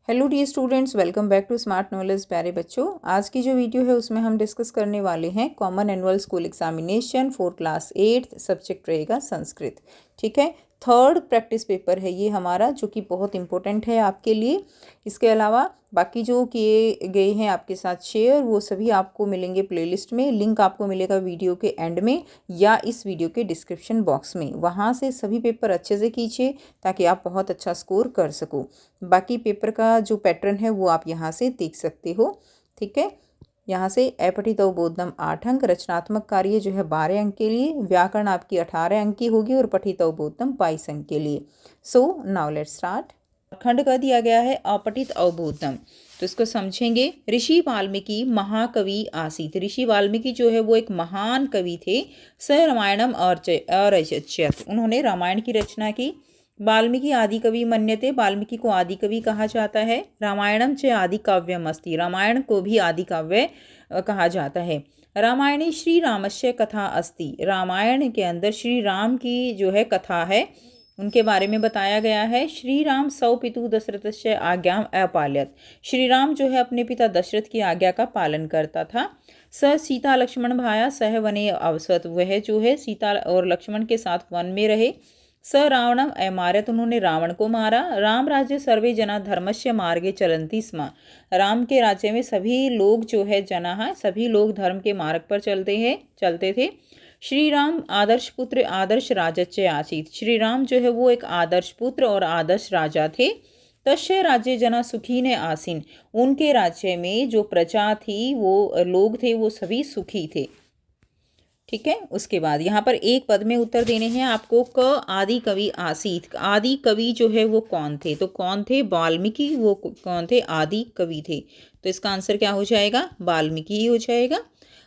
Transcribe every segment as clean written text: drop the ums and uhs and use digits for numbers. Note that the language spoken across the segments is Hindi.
Hello dear students, welcome back to smart knowledge. प्यारे बच्चों, आज की जो वीडियो है उसमें हम डिस्कस करने वाले हैं common annual school examination for class 8। Subject रहेगा संस्कृत। ठीक है, थर्ड प्रैक्टिस पेपर है ये हमारा, जो कि बहुत इंपॉर्टेंट है आपके लिए। इसके अलावा बाकी जो किए गए हैं आपके साथ शेयर, वो सभी आपको मिलेंगे प्लेलिस्ट में। लिंक आपको मिलेगा वीडियो के एंड में या इस वीडियो के डिस्क्रिप्शन बॉक्स में। वहाँ से सभी पेपर अच्छे से कीजिए ताकि आप बहुत अच्छा स्कोर कर सको। बाकी पेपर का जो पैटर्न है वो आप यहाँ से देख सकते हो। ठीक है, यहाँ से अपठितो बोधम 8 अंक, रचनात्मक कार्य जो है 12 अंक के लिए, व्याकरण आपकी 18 अंक की होगी और पठितो बोधम 22 अंक के लिए। So now let's start. खंड का दिया गया है अपठित अवबोधम, तो इसको समझेंगे। ऋषि वाल्मीकि महाकवि आसीत। ऋषि वाल्मीकि जो है वो एक महान कवि थे। स रामायणम अरचयत, उन्होंने रामायण की रचना की। वाल्मीकि आदि कवि मन्यते, वाल्मीकि को आदि कवि कहा जाता है। रामायणम च आदि काव्यम अस्ति, रामायण को भी आदि काव्य कहा जाता है। रामायणे श्री रामस्य कथा अस्ति, रामायण के अंदर श्री राम की जो है कथा है, उनके बारे में बताया गया है। श्री राम सौ पितु दशरथस्य आज्ञाम अपाल्यत, श्री राम जो है अपने पिता दशरथ की आज्ञा का पालन करता था। स सीता लक्ष्मण भाया सह वने अवसत, वह जो है सीता और लक्ष्मण के साथ वन में रहे। स रावणम अमारत, उन्होंने रावण को मारा। राम राज्य सर्वे जना धर्मस्य मार्गे चलंती स्म, राम के राज्य में सभी लोग जो है जना, सभी लोग धर्म के मार्ग पर चलते थे। श्री राम आदर्श पुत्र आदर्श राजच्य आसीत, श्री राम जो है वो एक आदर्श पुत्र और आदर्श राजा थे। तस्य राज्य जना सुखी ने आसीन, उनके राज्य में जो प्रजा थी, वो लोग थे, वो सभी सुखी थे। ठीक है, उसके बाद यहाँ पर एक पद में उत्तर देने हैं आपको। क आदि कवि आसीत, आदि कवि जो है वो कौन थे? तो कौन थे? वाल्मीकि। वो कौन थे? आदि कवि थे। तो इसका आंसर क्या हो जाएगा? वाल्मीकि ही हो जाएगा।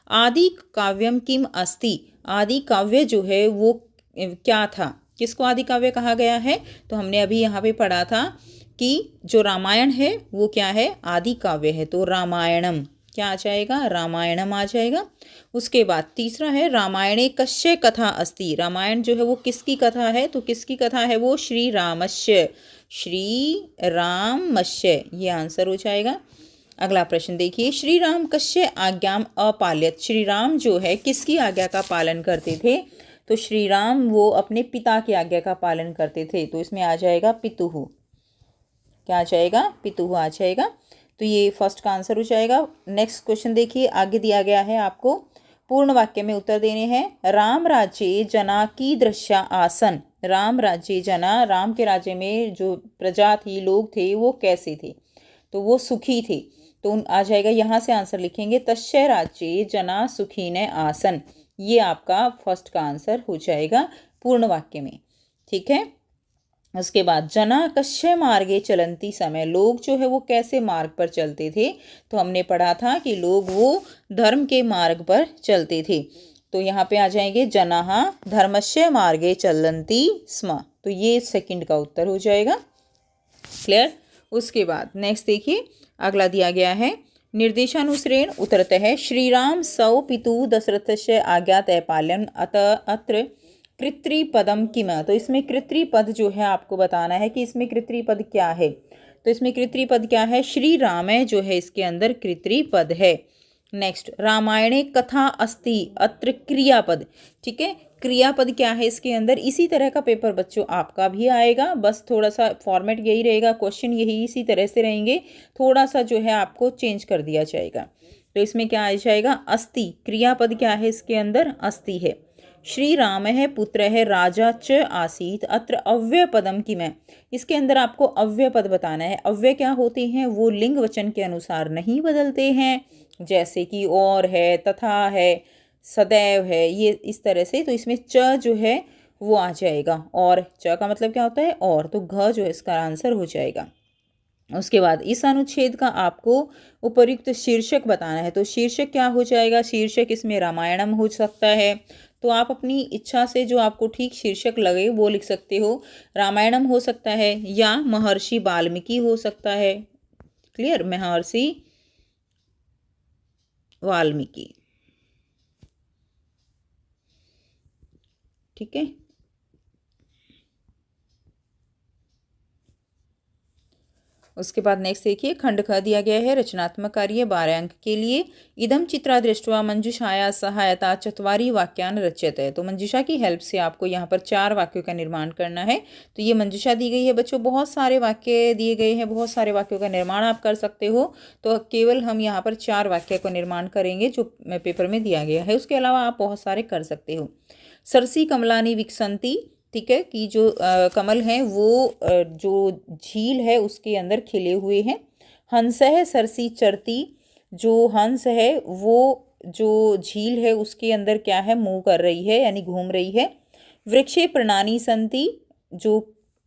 आदि काव्यम किम अस्ति, आदि काव्य जो है वो क्या था? किसको आदि काव्य कहा गया है? तो हमने अभी यहाँ पे पढ़ा था कि जो रामायण है वो क्या है? आदि काव्य है। तो रामायणम क्या आ जाएगा? रामायणम आ जाएगा। उसके बाद तीसरा है रामायणे कस्य कथा अस्ति, रामायण जो है वो किसकी कथा है? तो किसकी कथा है वो? श्री रामस्य, श्री रामस्य, ये आंसर हो जाएगा। अगला प्रश्न देखिए, श्री राम कस्य आज्ञाम अपाल्यत, श्री राम जो है किसकी आज्ञा का पालन करते थे? तो श्री राम वो अपने पिता की आज्ञा का पालन करते थे। तो इसमें आ जाएगा पितुहु। क्या आ जाएगा? पितुहु आ जाएगा। तो ये फर्स्ट का आंसर हो जाएगा। नेक्स्ट क्वेश्चन देखिए, आगे दिया गया है आपको, पूर्ण वाक्य में उत्तर देने हैं। राम राज्य जना की दृश्या आसन, राम राज्य जना, राम के राज्य में जो प्रजा थी, लोग थे, वो कैसे थे? तो वो सुखी थे। तो आ जाएगा, यहाँ से आंसर लिखेंगे, तस्य राज्य जना सुखी ने आसन। ये आपका फर्स्ट का आंसर हो जाएगा पूर्ण वाक्य में। ठीक है, उसके बाद जना कस्य मार्गे चलंती समय, लोग जो है वो कैसे मार्ग पर चलते थे? तो हमने पढ़ा था कि लोग वो धर्म के मार्ग पर चलते थे। तो यहाँ पे आ जाएंगे जनाः धर्मस्य मार्गे चलंती स्म, तो ये सेकंड का उत्तर हो जाएगा। क्लियर? उसके बाद नेक्स्ट देखिए, अगला दिया गया है, निर्देशानुसारेण उत्तरतः श्रीराम सौ पितु दशरथस्य आज्ञात पालन अत्र कृत्रिपदम किम, तो इसमें कृत्रिपद जो है आपको बताना है कि इसमें कृत्रिपद क्या है। तो इसमें कृत्रिपद क्या है? श्री राम है जो है इसके अंदर कृत्रिपद है। नेक्स्ट, रामायणे कथा अस्ति अत्र क्रियापद। ठीक है, क्रियापद क्या है इसके अंदर? इसी तरह का पेपर बच्चों आपका भी आएगा, बस थोड़ा सा फॉर्मेट यही रहेगा, क्वेश्चन यही इसी तरह से रहेंगे, थोड़ा सा जो है आपको चेंज कर दिया जाएगा। तो इसमें क्या आ जाएगा? अस्ति, क्रियापद क्या है इसके अंदर? अस्ति है। श्री राम है पुत्र है राजा च आसीत अत्र अव्यय पदम की मैं, इसके अंदर आपको अव्यय पद बताना है। अव्यय क्या होते हैं? वो लिंग वचन के अनुसार नहीं बदलते हैं, जैसे कि और है, तथा है, सदैव है, ये इस तरह से। तो इसमें च जो है वो आ जाएगा, और च का मतलब क्या होता है? और, तो घ जो है इसका आंसर हो जाएगा। उसके बाद इस अनुच्छेद का आपको उपयुक्त शीर्षक बताना है। तो शीर्षक क्या हो जाएगा? शीर्षक इसमें रामायणम हो सकता है, तो आप अपनी इच्छा से जो आपको ठीक शीर्षक लगे वो लिख सकते हो। रामायणम हो सकता है या महर्षि वाल्मीकि हो सकता है। क्लियर? महर्षि वाल्मीकि। ठीक है, उसके बाद नेक्स्ट देखिए, खंड ख दिया गया है रचनात्मक कार्य 12 अंक के लिए। इदम चित्रा दृष्ट्वा मंजुषाया सहायता चत्वारि वाक्यान रच्यते। तो मंजुषा की हेल्प से आपको यहाँ पर 4 वाक्यों का निर्माण करना है। तो ये मंजुषा दी गई है बच्चों, बहुत सारे वाक्य दिए गए हैं, बहुत सारे वाक्यों का निर्माण आप कर सकते हो। तो केवल हम यहाँ पर 4 वाक्य का निर्माण करेंगे जो पेपर में दिया गया है, उसके अलावा आप बहुत सारे कर सकते हो। सरसी कमलानी विकसंती, ठीक है, कि जो कमल हैं वो जो झील है उसके अंदर खिले हुए हैं। हंस है सरसी चरती, जो हंस है वो जो झील है उसके अंदर क्या है, मूव कर रही है यानी घूम रही है। वृक्षे प्रणानी संति, जो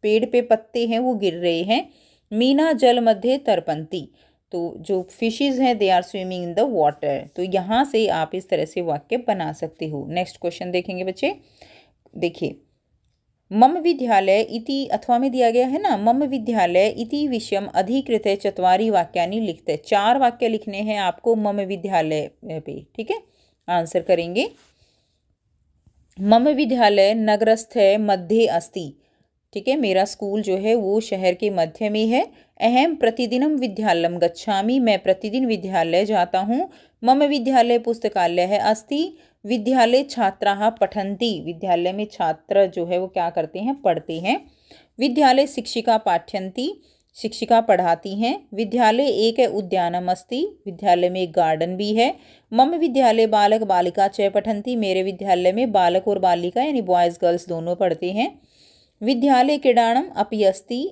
पेड़ पे पत्ते हैं वो गिर रहे हैं। मीना जल मध्य तरपंती, तो जो फिशेज हैं they are swimming in the water. तो यहाँ से आप इस तरह से वाक्य बना सकते हो। नेक्स्ट क्वेश्चन देखेंगे बच्चे, देखिए, मम विद्यालय इति, अथवा में दिया गया है ना, मम विद्यालय इति विषयम अधिकृत चत्वारि वाक्यानि लिखते। 4 वाक्य लिखने हैं आपको मम विद्यालय पे, ठीक है। आंसर करेंगे, मम विद्यालय नगरस्थ मध्य अस्ति, ठीक है, मेरा स्कूल जो है वो शहर के मध्य में है। अहम प्रतिदिनम विद्यालयम गच्छामि, मैं प्रतिदिन विद्यालय जाता हूँ। मम विद्यालय पुस्तकालय है अस्ति, विद्यालय छात्राः पठन्ति, विद्यालय में छात्र जो है वो क्या करते हैं, पढ़ते हैं। विद्यालय शिक्षिका पाठ्यन्ति, शिक्षिका पढ़ाती हैं। विद्यालय एक उद्यानम अस्ति, विद्यालय में एक गार्डन भी है। मम विद्यालय बालक बालिका च पठन्ति, मेरे विद्यालय में बालक और बालिका यानी बॉयज़ गर्ल्स दोनों पढ़ते हैं। विद्यालय क्रीडाणम अपि अस्ति,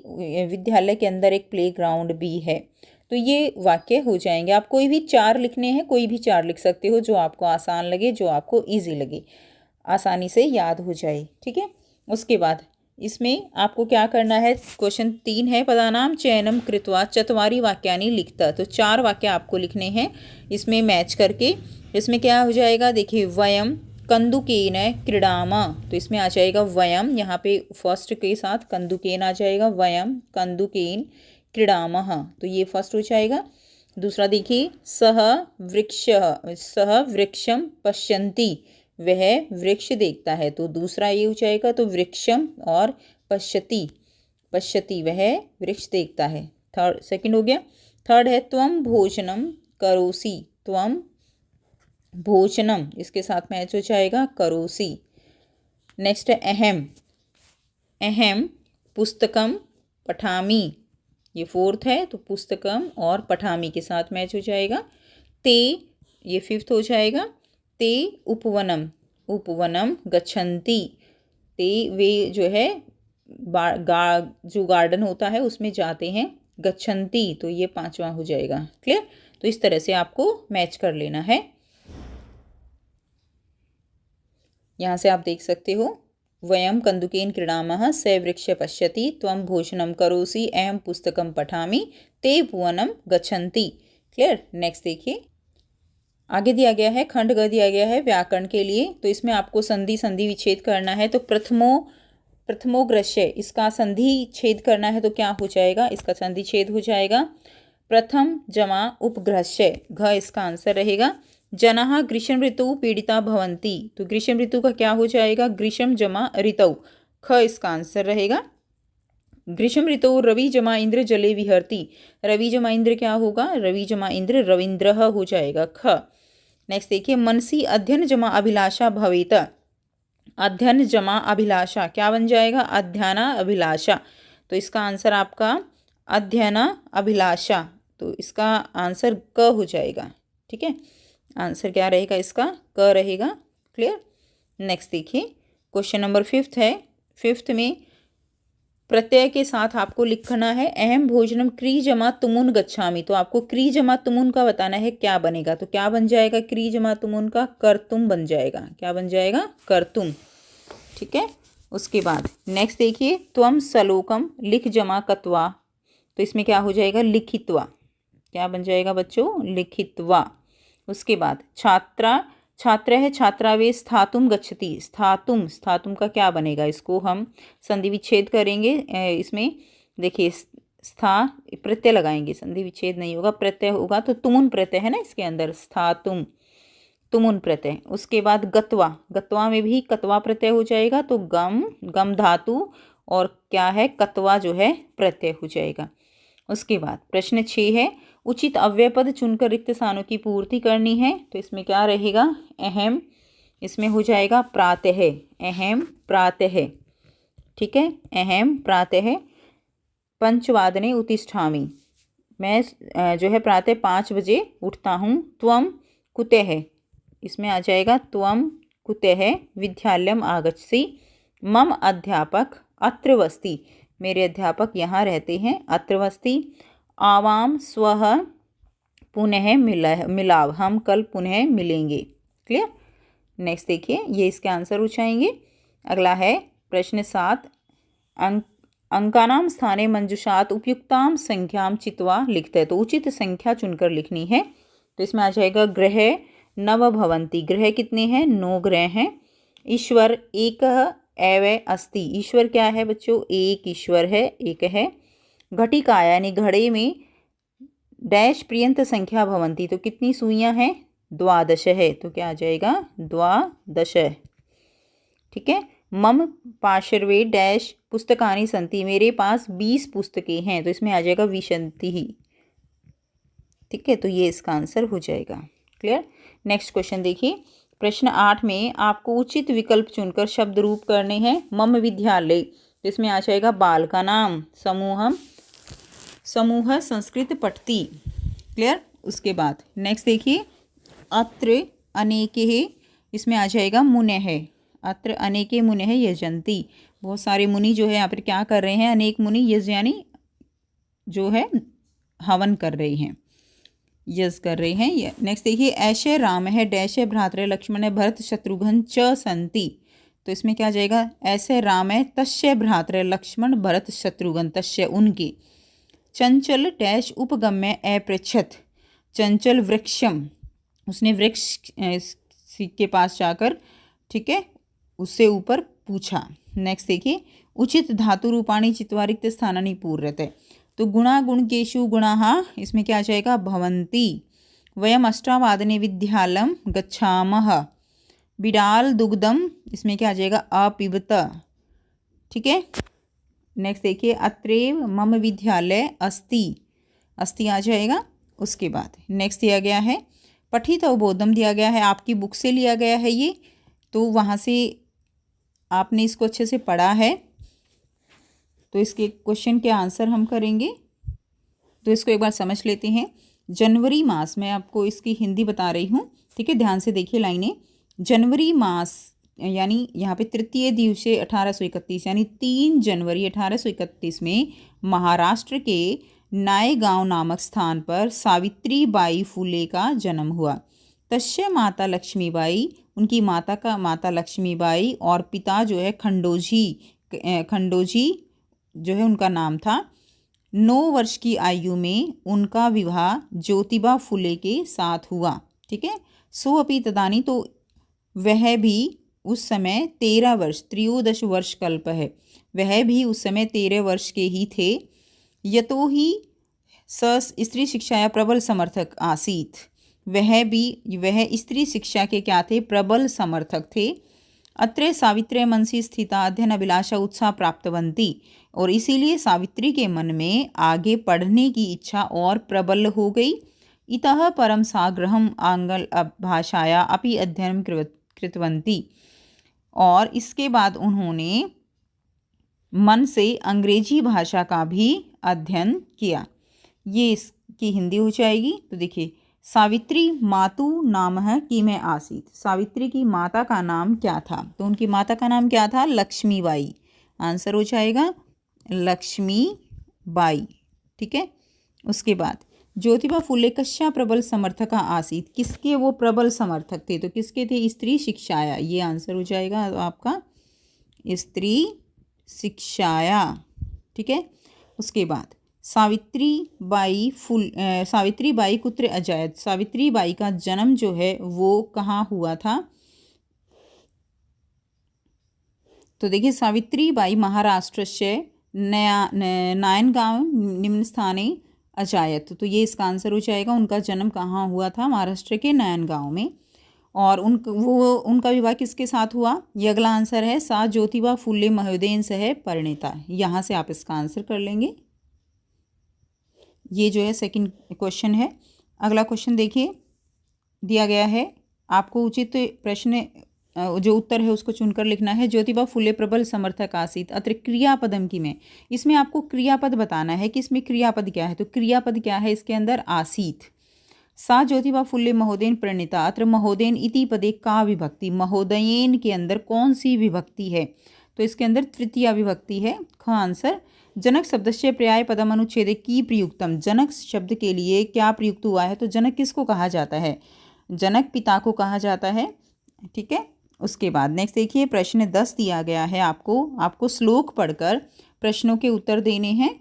विद्यालय के अंदर एक प्लेग्राउंड भी है। तो ये वाक्य हो जाएंगे। आप कोई भी 4 लिखने हैं, कोई भी 4 लिख सकते हो जो आपको आसान लगे, जो आपको इजी लगे, आसानी से याद हो जाए, ठीक है। उसके बाद इसमें आपको क्या करना है, क्वेश्चन 3 है, पदानाम चयनम कृत्वा चत्वारि वाक्यानि लिखता। तो 4 वाक्य आपको लिखने हैं इसमें मैच करके। इसमें क्या हो जाएगा, देखिए, वयम कंदुकेन क्रीडामा, तो इसमें आ जाएगा वयम, यहाँ पे फर्स्ट के साथ कंदुकेन आ जाएगा, वयम कंदुकेन क्रीडामः, तो ये फर्स्ट हो जाएगा। दूसरा देखिए, सह वृक्षम पश्यन्ति, वह वृक्ष देखता है, तो दूसरा ये हो जाएगा। तो वृक्षम और पश्यति वह वृक्ष देखता है, सेकंड हो गया। थर्ड है त्वम भोजनम करोसि, त्वम भोजनम, इसके साथ मैच हो जाएगा करोसि। नेक्स्ट है अहम पुस्तकम पठामि, ये फोर्थ है, तो पुस्तकम और पठामि के साथ मैच हो जाएगा। ते, ये फिफ्थ हो जाएगा। ते उपवनम गच्छन्ति, ते वे जो है जो गार्डन होता है उसमें जाते हैं। गच्छन्ति, तो ये 5वां हो जाएगा। क्लियर, तो इस तरह से आपको मैच कर लेना है। यहाँ से आप देख सकते हो, वयम कंदुकेन क्रीडामः, स वृक्ष पश्यति, त्वं भोजनं करोसि, अहं पुस्तकं पठामि, ते उपवनं गच्छन्ति। क्लियर। नेक्स्ट देखिए, आगे दिया गया है, खंड ग दिया गया है व्याकरण के लिए। तो इसमें आपको संधि विच्छेद करना है। तो प्रथमोग्रस्य, इसका संधि छेद करना है तो क्या हो जाएगा, इसका संधि छेद हो जाएगा। प्रथम जमा उपग्रस्य, घ इसका आंसर रहेगा। जनाः ग्रीष्म ऋतु पीड़िता भवन्ति, तो ग्रीष्म ऋतु का क्या हो जाएगा, ग्रीष्म जमा ऋतौ, ख इसका आंसर रहेगा। ग्रीष्म ऋतु रवि जमा इंद्र जले विहरती, रवि जमा इंद्र क्या होगा, रवि जमा इंद्र रविंद्रः हो जाएगा, ख। नेक्स्ट देखिए, मनसी अध्ययन जमा अभिलाषा भवेत, अध्ययन जमा अभिलाषा क्या बन जाएगा, अध्ययना अभिलाषा, तो इसका आंसर आपका अध्ययना अभिलाषा, तो इसका आंसर क हो जाएगा। ठीक है, आंसर क्या रहेगा इसका, क रहेगा। क्लियर। नेक्स्ट देखिए, क्वेश्चन नंबर 5 है। 5 में प्रत्यय के साथ आपको लिखना है, अहम भोजनम क्री जमा तुमुन गच्छामि, तो आपको क्री जमा तुमुन का बताना है क्या बनेगा, तो क्या बन जाएगा, क्री जमा तुमुन का कर्तुम बन जाएगा, क्या बन जाएगा, कर्तुम। ठीक है, उसके बाद नेक्स्ट देखिए, त्वम सलोकम लिख जमा कत्वा, तो इसमें क्या हो जाएगा, लिखित्वा, क्या बन जाएगा बच्चों, लिखित्वा। उसके बाद छात्र है छात्रावे स्थातुम गच्छति, स्थातुम, स्थातुम का क्या बनेगा, इसको हम संधि विच्छेद करेंगे। इसमें देखिए, स्था प्रत्यय लगाएंगे, संधि विच्छेद नहीं होगा, प्रत्यय होगा, तो तुमुन प्रत्यय है ना इसके अंदर, स्थातुम तुमुन प्रत्यय। उसके बाद गत्वा, गत्वा में भी कत्वा प्रत्यय हो जाएगा, तो गम धातु और क्या है, कत्वा जो है प्रत्यय हो जाएगा। उसके बाद प्रश्न 6 है, उचित अव्यय पद चुनकर रिक्त स्थानों की पूर्ति करनी है। तो इसमें क्या रहेगा, अहम, इसमें हो जाएगा प्रातः, अहम प्रातः, ठीक है, अहम प्रातः, पंचवादने उत्तिष्ठामि, मैं जो है प्रातः 5 बजे उठता हूँ। त्वम कुतः, इसमें आ जाएगा त्वम कुतः विद्यालयम आगच्छसि, मम अध्यापक अत्र वस्ति, मेरे अध्यापक यहाँ रहते हैं, अत्र वस्ति, आवाम स्वः पुनः मिलाव, हम कल पुनः मिलेंगे। क्लियर। नेक्स्ट देखिए, ये इसके आंसर हो जाएंगे। अगला है प्रश्न 7, अंकानाम स्थाने मंजुषात उपयुक्ताम संख्याम चित्वा लिखते हैं। तो उचित संख्या चुनकर लिखनी है। तो इसमें आ जाएगा ग्रह नव भवंती, ग्रह कितने हैं, 9 ग्रह हैं। ईश्वर एक एव अस्ति, ईश्वर क्या है बच्चों, एक ईश्वर है, एक है। घटिका यानी घड़े में डैश पर्यंत संख्या भवंती, तो कितनी सुइयां हैं, 12 है, तो क्या आ जाएगा 12, ठीक है। मम पार्श्वे डैश पुस्तकानि संति, मेरे पास 20 पुस्तकें हैं, तो इसमें आ जाएगा विशंति ही, ठीक है। तो ये इसका आंसर हो जाएगा। क्लियर। नेक्स्ट क्वेश्चन देखिए, प्रश्न 8 में आपको उचित विकल्प चुनकर शब्द रूप करने हैं। मम विद्यालय, तो इसमें आ जाएगा बाल का नाम, समूह संस्कृत पठती। क्लियर। उसके बाद नेक्स्ट देखिए, अत्र अनेके, इसमें आ जाएगा मुनः, अत्र अनेके मुनः यजन्ति, बहुत सारे मुनि जो है यहाँ पर क्या कर रहे हैं, अनेक मुनि, यज यानी जो है हवन कर रहे हैं, यज कर रहे हैं। नेक्स्ट देखिए, ऐशे राम है डैश भ्रातृ लक्ष्मण भरत शत्रुघ्न च संति, तो इसमें क्या जाएगा, ऐसे राम है तस्य भ्रातृ लक्ष्मण भरत शत्रुघ्न, तस्य उनके। चंचल डैश उपगम्य अपृच्छत, चंचल वृक्षम, उसने वृक्ष के पास जाकर, ठीक है, उससे ऊपर पूछा। नेक्स्ट देखिए, उचित धातु रूपाणी चित्वा रिक्त स्थानानि पूर्यते, तो गुणा गुणकेषु गुणाः, इसमें क्या आ जाएगा भवन्ति। वयम अष्टावादने विद्यालयं गच्छामः, बिडाल दुग्धम, इसमें क्या आ जाएगा अपिबत, ठीक है। नेक्स्ट देखिए, अत्रैव मम विद्यालय अस्ति, अस्ति आ जाएगा। उसके बाद नेक्स्ट दिया गया है पठित अवबोधम, दिया गया है आपकी बुक से लिया गया है ये, तो वहाँ से आपने इसको अच्छे से पढ़ा है, तो इसके क्वेश्चन के आंसर हम करेंगे। तो इसको एक बार समझ लेते हैं। जनवरी मास, मैं आपको इसकी हिंदी बता रही हूँ, ठीक है, ध्यान से देखिए लाइनें। जनवरी मास यानी यहाँ पे तृतीय दिवसे 1831 यानी 3 जनवरी 1831 में महाराष्ट्र के नायगांव नामक स्थान पर सावित्री बाई फुले का जन्म हुआ। तस्य माता लक्ष्मीबाई, उनकी माता लक्ष्मीबाई और पिता जो है खंडोजी जो है उनका नाम था। 9 वर्ष की आयु में उनका विवाह ज्योतिबा फुले के साथ हुआ, ठीक है। सो अपि तदानी, तो वह भी उस समय 13 वर्ष, 13 वर्ष कल्प है, वह भी उस समय 13 वर्ष के ही थे। यतो ही स्त्री शिक्षाया प्रबल समर्थक आसीत, वह स्त्री शिक्षा के क्या थे, प्रबल समर्थक थे। अत्र सावित्री मनसी स्थिता अध्ययन अभिलाषा उत्साह प्राप्तवंती, और इसीलिए सावित्री के मन में आगे पढ़ने की इच्छा और प्रबल हो गई। इतः परम साग्रहम आंग्ल भाषाया अपि अध्ययन कृतवंती, और इसके बाद उन्होंने मन से अंग्रेजी भाषा का भी अध्ययन किया। ये इसकी हिंदी हो जाएगी। तो देखिए, सावित्री मातु नाम है कि मैं आसीत, सावित्री की माता का नाम क्या था, तो उनकी माता का नाम क्या था, लक्ष्मीबाई, आंसर हो जाएगा लक्ष्मीबाई, ठीक है। उसके बाद ज्योतिबा फुले कस्या प्रबल समर्थक आसीत, किसके वो प्रबल समर्थक थे, तो किसके थे, स्त्री शिक्षाया, ये आंसर हो जाएगा आपका स्त्री शिक्षाया, ठीक है। उसके बाद सावित्री बाई कुत्र अजायत, सावित्री बाई का जन्म जो है वो कहाँ हुआ था, तो देखिए सावित्री बाई महाराष्ट्र से नायनगांव निम्न स्थाने अजायत, तो ये इसका आंसर हो जाएगा, उनका जन्म कहाँ हुआ था, महाराष्ट्र के नायनगांव में। और उनका विवाह किसके साथ हुआ, ये अगला आंसर है, सा ज्योतिबा फुले महोदयन सह परिणीता, यहाँ से आप इसका आंसर कर लेंगे। ये जो है सेकंड क्वेश्चन है। अगला क्वेश्चन देखिए, दिया गया है आपको उचित प्रश्न जो उत्तर है उसको चुनकर लिखना है। ज्योतिबा फुले प्रबल समर्थक आसीत, अत्र क्रियापदम की में, इसमें आपको क्रियापद बताना है कि इसमें क्रियापद क्या है। तो क्रियापद क्या है इसके अंदर, आसीत। सा ज्योतिबा फुले महोदयन प्रणीता, अत्र महोदयन इति पदे का विभक्ति, महोदयन के अंदर कौन सी विभक्ति है। तो इसके अंदर तृतीया विभक्ति है। ख आंसर। जनक शब्दस्य पर्याय पदम अनुच्छेदे की प्रयुक्तम, जनक शब्द के लिए क्या प्रयुक्त हुआ है। तो जनक किसको कहा जाता है, जनक पिता को कहा जाता है। ठीक है, उसके बाद नेक्स्ट देखिए, प्रश्न 10 दिया गया है आपको श्लोक पढ़कर प्रश्नों के उत्तर देने हैं।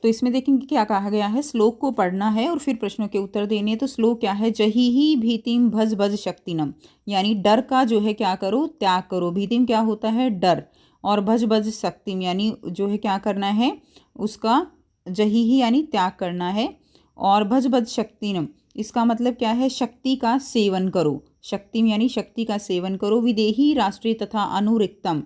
तो इसमें देखेंगे क्या कहा गया है, श्लोक को पढ़ना है और फिर प्रश्नों के उत्तर देने हैं। तो श्लोक क्या है, जही ही भीतिम भज भज शक्तिनम, यानी डर का जो है क्या करो, त्याग करो। भीतिम क्या होता है, डर, और भज भज शक्तिम यानी जो है क्या करना है, उसका जही ही यानी त्याग करना है। और भज भज शक्तिनम इसका मतलब क्या है, शक्ति का सेवन करो। शक्तिम यानी शक्ति का सेवन करो। विदेही राष्ट्रीय तथा अनुरिक्तम,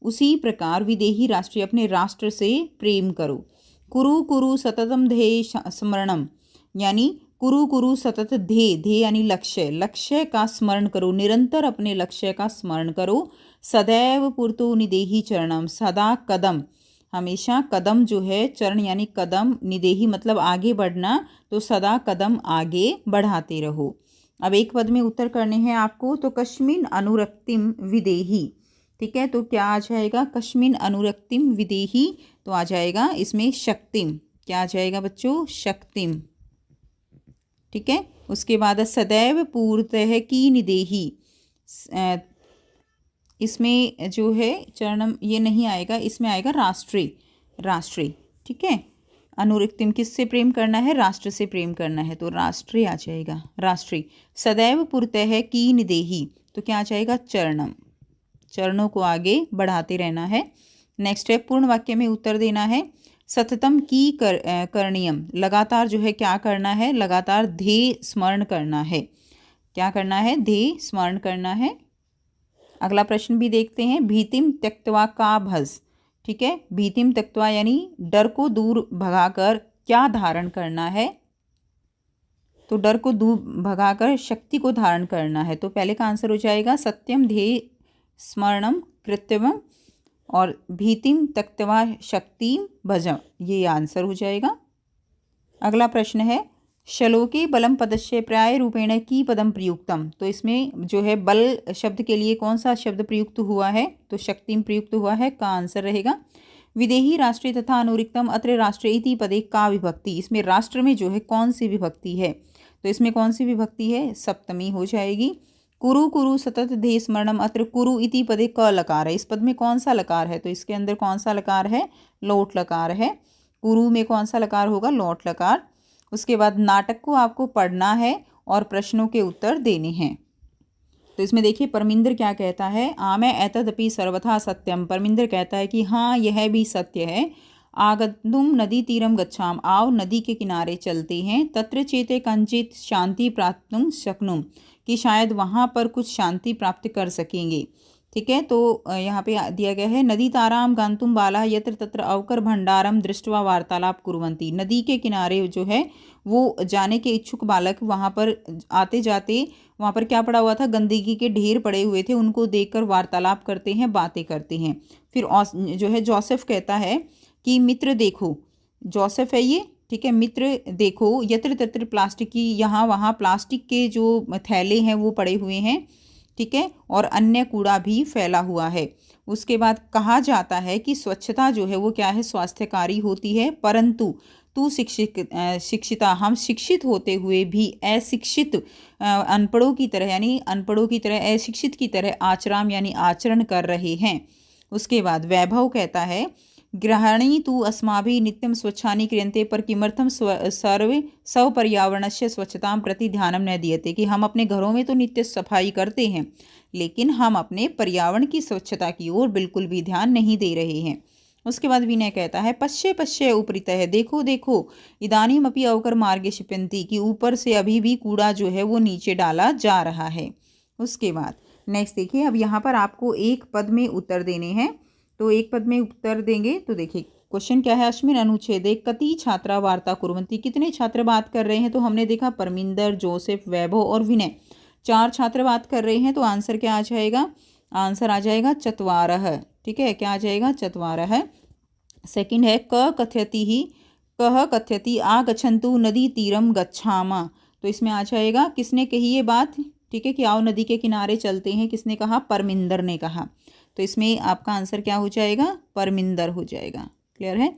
उसी प्रकार विदेही राष्ट्रीय अपने राष्ट्र से प्रेम करो। कुरु कुरु सततम ध्येय स्मरणम, यानी कुरु कुरु सतत ध्येय, ध्येय यानी लक्ष्य, लक्ष्य का स्मरण करो, निरंतर अपने लक्ष्य का स्मरण करो। सदैव पुरतो निदेही चरणम, सदा कदम, हमेशा कदम जो है, चरण यानी कदम, निदेही मतलब आगे बढ़ना, तो सदा कदम आगे बढ़ाते रहो। अब एक पद में उत्तर करने हैं आपको। तो कस्मिन अनुरक्तिम विदेही, ठीक है, तो क्या आ जाएगा, कस्मिन अनुरक्तिम विदेही, तो आ जाएगा इसमें शक्तिम। क्या आ जाएगा बच्चों, शक्तिम। ठीक है, उसके बाद सदैव पूर्तः की निदेही, इसमें जो है चरणम ये नहीं आएगा, इसमें आएगा राष्ट्रीय, राष्ट्रीय। ठीक है, अनुरिक्तिम किससे प्रेम करना है, राष्ट्र से प्रेम करना है, तो राष्ट्रीय आ जाएगा, राष्ट्रीय। सदैव पुरतः की निदेही, तो क्या आ जाएगा, चरणम, चरणों को आगे बढ़ाते रहना है। नेक्स्ट है, पूर्ण वाक्य में उत्तर देना है। सततम की करणीयम, लगातार जो है क्या करना है, लगातार ध्येय स्मरण करना है। क्या करना है, ध्येय स्मरण करना है। अगला प्रश्न भी देखते हैं। भीतिम त्यक्त्वा का भज, ठीक है, भीतिम त्यक्त्वा यानी डर को दूर भगाकर क्या धारण करना है। तो डर को दूर भगाकर शक्ति को धारण करना है। तो पहले का आंसर हो जाएगा सत्यम ध्येय स्मरणम कृत्यवम, और भीतिम त्यक्त्वा शक्तिम भजम, ये आंसर हो जाएगा। अगला प्रश्न है, श्लोके बलम पदस्य पर्याय रूपेण की पदम प्रयुक्तम, तो इसमें जो है बल शब्द के लिए कौन सा शब्द प्रयुक्त हुआ है, तो शक्तिम प्रयुक्त हुआ है, का आंसर रहेगा। विदेही राष्ट्रीय तथा अनुरिक्तम, अत्र राष्ट्रीय इति पदे का विभक्ति, इसमें राष्ट्र में जो है कौन सी विभक्ति है, तो इसमें कौन सी विभक्ति है, सप्तमी हो जाएगी। कुरु कुरु सतत ध्येय स्मरणम, अत्र कुरु इति पदे क लकार है, इस पद में कौन सा लकार है, तो इसके अंदर कौन सा लकार है, लोट लकार है। कुरु में कौन सा लकार होगा, लोट लकार। उसके बाद नाटक को आपको पढ़ना है और प्रश्नों के उत्तर देने हैं। तो इसमें देखिए परमिंदर क्या कहता है, आमे एतदपि सर्वथा सत्यम, परमिंदर कहता है कि हाँ यह भी सत्य है। आगतुम नदी तीरम गच्छाम, आओ नदी के किनारे चलते हैं। तत्र चेते कंचित शांति प्राप्तुम शक्नुम, कि शायद वहाँ पर कुछ शांति प्राप्त कर सकेंगे। ठीक है, तो यहाँ पे दिया गया है, नदी ताराम गांतुम बाला यत्र तत्र अवकर भंडारम दृष्टवा वार्तालाप कुर्वन्ति, नदी के किनारे जो है वो जाने के इच्छुक बालक वहाँ पर आते जाते वहाँ पर क्या पड़ा हुआ था, गंदगी के ढेर पड़े हुए थे, उनको देखकर वार्तालाप करते हैं, बातें करते हैं। फिर जो है जोसेफ कहता है कि मित्र देखो, जोसेफ है ये, ठीक है, मित्र देखो, यत्र तत्र प्लास्टिक की, यहाँ वहाँ प्लास्टिक के जो थैले हैं वो पड़े हुए हैं, ठीक है, और अन्य कूड़ा भी फैला हुआ है। उसके बाद कहा जाता है कि स्वच्छता जो है वो क्या है, स्वास्थ्यकारी होती है, परंतु तू शिक्षिता, हम शिक्षित होते हुए भी अशिक्षित अनपढ़ों की तरह, यानी अनपढ़ों की तरह, अशिक्षित की तरह आचराम यानी आचरण कर रहे हैं। उसके बाद वैभव कहता है, गृहाणी तु अस्माभिः नित्यं स्वच्छानि क्रियन्ते पर किमर्थं सर्वे स्वपर्यावरणस्य स्वच्छतां प्रति ध्यानं न दीयते, कि हम अपने घरों में तो नित्य सफाई करते हैं लेकिन हम अपने पर्यावरण की स्वच्छता की ओर बिल्कुल भी ध्यान नहीं दे रहे हैं। उसके बाद विनय कहता है, पश्य पश्य उपरितः, देखो देखो, इदानीम अपि अवकर मार्गे क्षिपन्ति, कि ऊपर से अभी भी कूड़ा जो है वो नीचे डाला जा रहा है। उसके बाद नेक्स्ट देखिए, अब यहाँ पर आपको एक पद में उत्तर देने हैं। तो एक पद में उत्तर देंगे, तो देखिए क्वेश्चन क्या है, अस्मिन् अनुच्छेदे कति छात्रा वार्ता कुर्वन्ति, कितने छात्र बात कर रहे हैं। तो हमने देखा परमिंदर, जोसेफ, वैभव और विनय, 4 छात्र बात कर रहे हैं। तो आंसर क्या आ जाएगा, आंसर आ जाएगा चत्वारः। ठीक है, क्या आ जाएगा, चत्वारः। सेकंड है कः कथयति आगच्छन्तु नदी तीरम गच्छामा। तो इसमें आ जाएगा किसने कही ये बात, ठीक है, कि आओ नदी के किनारे चलते हैं, किसने कहा, परमिंदर ने कहा। तो इसमें आपका आंसर क्या हो जाएगा, परमिंदर हो जाएगा। क्लियर है।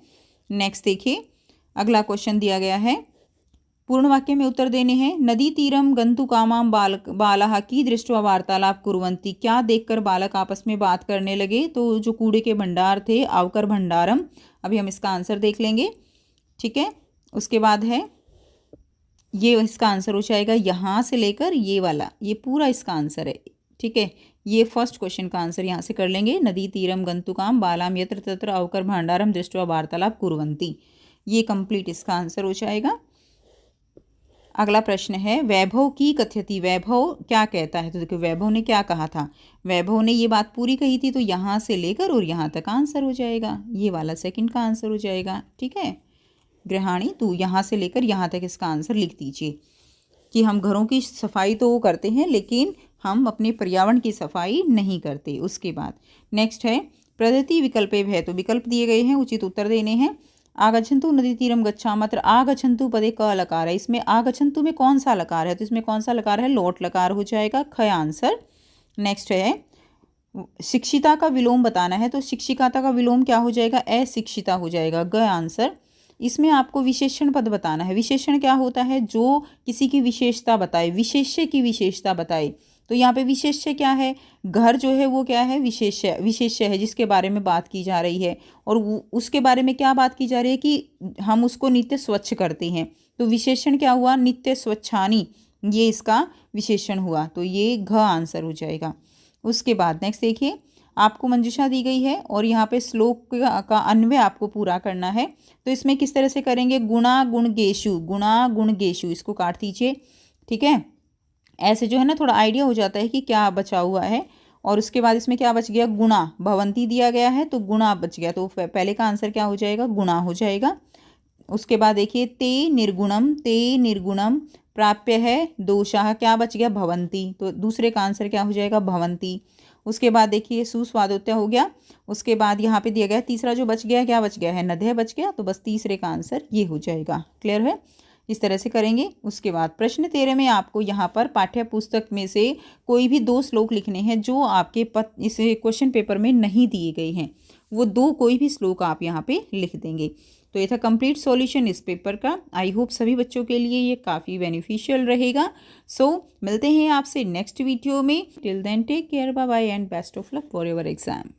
नेक्स्ट देखिए, अगला क्वेश्चन दिया गया है, पूर्ण वाक्य में उत्तर देने हैं। नदी तीरम गंतुकामां बालाः की दृष्ट्वा वार्तालाप कुर्वन्ति, क्या देखकर बालक आपस में बात करने लगे। तो जो कूड़े के भंडार थे, आवकर भंडारम, अभी हम इसका आंसर देख लेंगे। ठीक है, उसके बाद है ये, इसका आंसर हो जाएगा यहाँ से लेकर ये वाला, ये पूरा इसका आंसर है। ठीक है, ये फर्स्ट क्वेश्चन का आंसर यहाँ से कर लेंगे। नदी तीरम गंतुकाम बालाम यत्र तत्र अवकर भांडारम दृष्ट्वा वार्तालाप कुर्वन्ति, ये कंप्लीट इसका आंसर हो जाएगा। अगला प्रश्न है, वैभव की कथयति, वैभव क्या कहता है। तो देखो वैभव ने क्या कहा था, वैभव ने ये बात पूरी कही थी, तो यहाँ से लेकर और यहाँ तक आंसर हो जाएगा, ये वाला सेकंड का आंसर हो जाएगा। ठीक है, गृहाणी तू यहाँ से लेकर यहाँ तक इसका आंसर लिख दीजिए कि हम घरों की सफाई तो करते हैं, लेकिन हम अपने पर्यावरण की सफाई नहीं करते। उसके बाद नेक्स्ट है, प्रदत्ति विकल्पे भय, तो विकल्प दिए गए हैं, उचित उत्तर देने हैं। आगच्छन्तु नदी तीरम गच्छामत्र, आगच्छन्तु पदे क लकार है, इसमें आगच्छन्तु में कौन सा लकार है, तो इसमें कौन सा लकार है, लोट लकार हो जाएगा, ख आंसर। नेक्स्ट है, शिक्षिता का विलोम बताना है, तो शिक्षिका का विलोम क्या हो जाएगा, अशिक्षिता हो जाएगा, ग आंसर। इसमें आपको विशेषण पद बताना है। विशेषण क्या होता है, जो किसी की विशेषता बताए, विशेष्य की विशेषता बताए। तो यहाँ पे विशेष्य क्या है, घर जो है वो क्या है, विशेष्य है, जिसके बारे में बात की जा रही है। और उसके बारे में क्या बात की जा रही है कि हम उसको नित्य स्वच्छ करते हैं। तो विशेषण क्या हुआ, नित्य स्वच्छानी, ये इसका विशेषण हुआ। तो ये घ आंसर हो जाएगा। उसके बाद नेक्स्ट देखिए, आपको मंजूषा दी गई है और यहाँ पे श्लोक का अन्वय आपको पूरा करना है। तो इसमें किस तरह से करेंगे, गुणा गुण गेशु, गुणा गुण गेशु, इसको काट दीजिए। ठीक है, ऐसे जो है ना थोड़ा आइडिया हो जाता है कि क्या बचा हुआ है। और उसके बाद इसमें क्या बच गया, गुणा, भवंती दिया गया है तो गुणा बच गया, तो पहले का आंसर क्या हो जाएगा, गुणा हो जाएगा। उसके बाद देखिए, ते निर्गुणम प्राप्य है दोषाः, क्या बच गया, भवंती, तो दूसरे का आंसर क्या हो जाएगा, भवंती। उसके बाद देखिए, सुस्वादोत्य हो गया। उसके बाद यहाँ पे दिया गया तीसरा जो बच गया, क्या बच गया है, नद्य बच गया, तो बस तीसरे का आंसर ये हो जाएगा। क्लियर है, इस तरह से करेंगे। उसके बाद प्रश्न 13 में आपको यहाँ पर पाठ्य पुस्तक में से कोई भी 2 श्लोक लिखने हैं जो आपके इस क्वेश्चन पेपर में नहीं दिए गए हैं, वो 2 कोई भी श्लोक आप यहाँ पे लिख देंगे। तो ये था कंप्लीट सॉल्यूशन इस पेपर का। आई होप सभी बच्चों के लिए ये काफ़ी बेनिफिशियल रहेगा। सो मिलते हैं आपसे नेक्स्ट वीडियो में। Till then take care, bye bye and best of luck for your exam.